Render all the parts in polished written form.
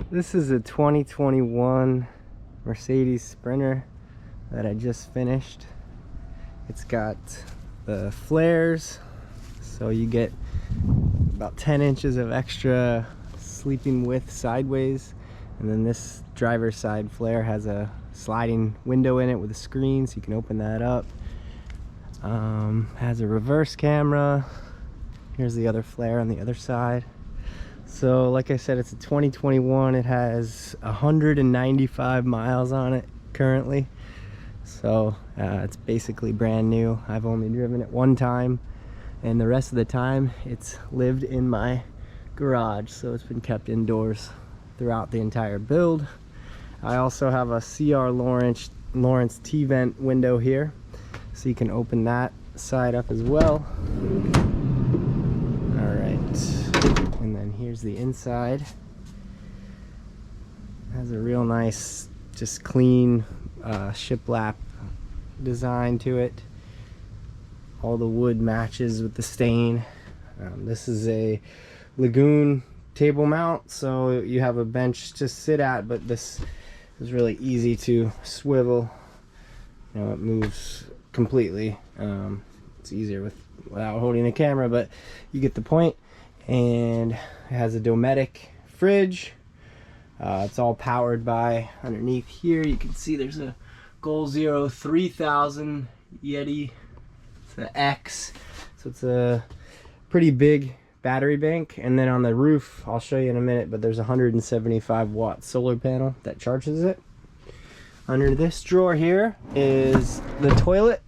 This is a 2021 Mercedes Sprinter that I just finished. It's got the flares, so you get about 10 inches of extra sleeping width sideways, and then this driver's side flare has a sliding window in it with a screen, so you can open that up. Has a reverse camera. Here's the other flare on the other side. So like I said, it's a 2021. It has 195 miles on it currently, so it's basically brand new. I've only driven it one time, and the rest of the time it's lived in my garage, so it's been kept indoors throughout the entire build. I also have a CR Lawrence T-vent window here, so you can open that side up as well. All right. And then here's the inside. Has a real nice, just clean shiplap design to it. All the wood matches with the stain. This is a Lagoon table mount, so you have a bench to sit at, but this is really easy to swivel. You know, it moves completely. It's easier without holding the camera, but you get the point. And it has a Dometic fridge. It's all powered by, underneath here you can see there's a Goal Zero 3000 Yeti. It's an X, so it's a pretty big battery bank. And then on the roof, I'll show you in a minute, but there's a 175 watt solar panel that charges it. Under this drawer here is the toilet.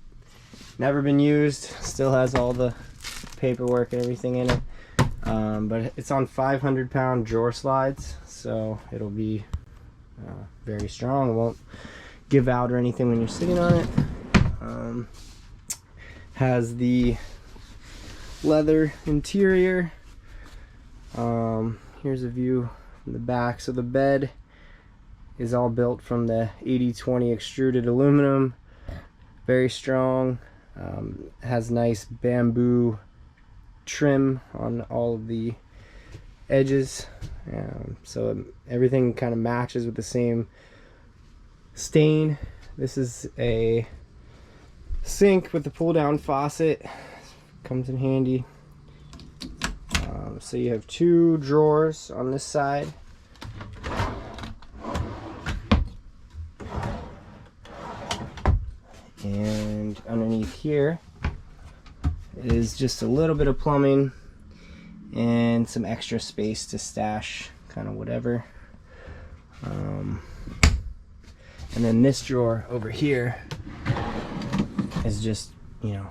Never been used, still has all the paperwork and everything in it. But it's on 500-pound drawer slides, so it'll be very strong. It won't give out or anything when you're sitting on it. Has the leather interior. Here's a view from the back. So the bed is all built from the 80/20 extruded aluminum. Very strong. Has nice bamboo trim on all of the edges, so everything kind of matches with the same stain. This is a sink with the pull down faucet, comes in handy. So you have two drawers on this side, and underneath here is just a little bit of plumbing and some extra space to stash kind of whatever. And then this drawer over here is just, you know,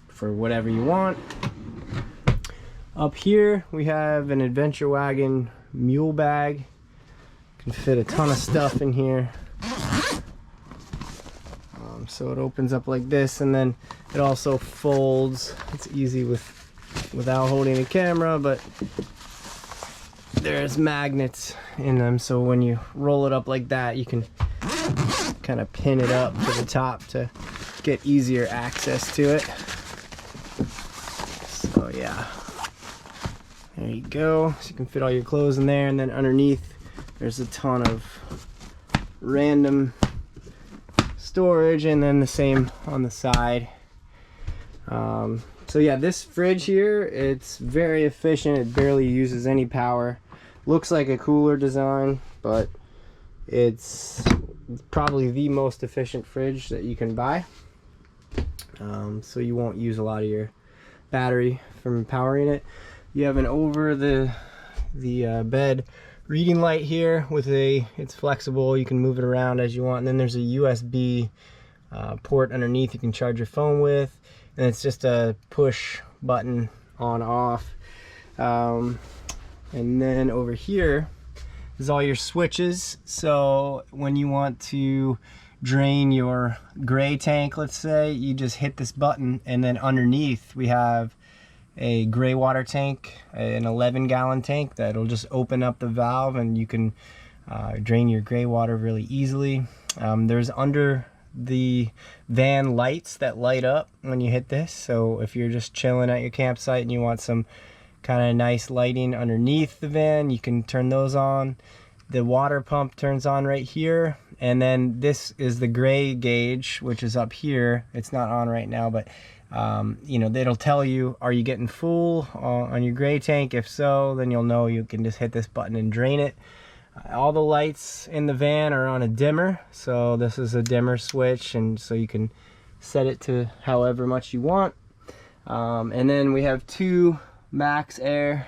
for whatever you want. Up here we have an Adventure Wagon mule bag. Can fit a ton of stuff in here. So it opens up like this, and then it also folds. It's easy without holding a camera, but there's magnets in them, so when you roll it up like that, you can kind of pin it up to the top to get easier access to it. So yeah, there you go. So you can fit all your clothes in there, and then underneath there's a ton of random storage, and then the same on the side. So yeah, this fridge here, it's very efficient. It barely uses any power. Looks like a cooler design, but it's probably the most efficient fridge that you can buy. So you won't use a lot of your battery from powering it. You have an over the bed reading light here with it's flexible. You can move it around as you want. And then there's a USB port underneath you can charge your phone with, and it's just a push button on off. And then over here is all your switches. So when you want to drain your gray tank, let's say, you just hit this button, and then underneath we have a gray water tank, an 11-gallon tank that'll just open up the valve, and you can drain your gray water really easily. There's under the van lights that light up when you hit this, so if you're just chilling at your campsite and you want some kind of nice lighting underneath the van, you can turn those on. the water pump turns on right here, and then this is the gray gauge, which is up here. It's not on right now, but you know, it'll tell you, are you getting full on your gray tank? If so, then you'll know you can just hit this button and drain it. All the lights in the van are on a dimmer, so this is a dimmer switch, and so you can set it to however much you want. And then we have 2 max air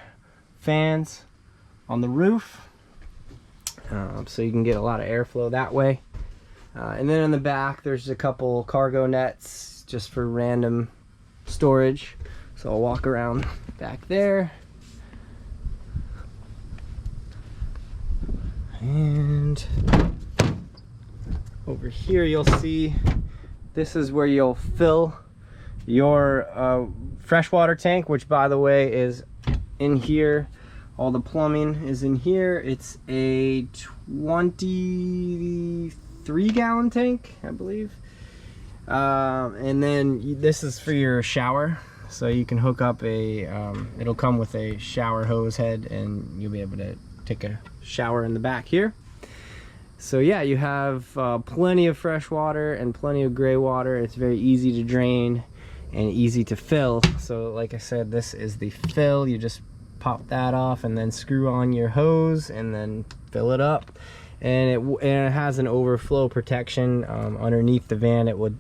fans on the roof, so you can get a lot of airflow that way. And then in the back there's a couple cargo nets just for random storage, so I'll walk around back there. And over here you'll see, this is where you'll fill your freshwater tank, which by the way is in here. All the plumbing is in here. It's a 23-gallon tank, I believe. And then this is for your shower, so you can hook up a it'll come with a shower hose head, and you'll be able to take a shower in the back here. So yeah, you have plenty of fresh water and plenty of gray water. It's very easy to drain and easy to fill. So like I said, this is the fill. You just pop that off and then screw on your hose and then fill it up. And it has an overflow protection underneath the van. It would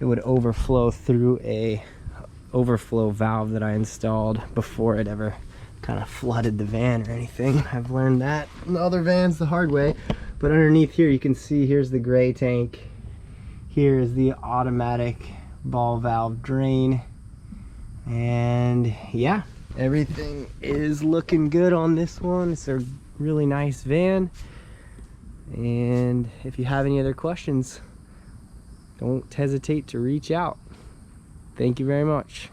overflow through a overflow valve that I installed before it ever kind of flooded the van or anything. I've learned that in the other vans the hard way. But underneath here you can see, here's the gray tank, here is the automatic ball valve drain, and yeah, everything is looking good on this one. It's a really nice van, and if you have any other questions, don't hesitate to reach out. Thank you very much.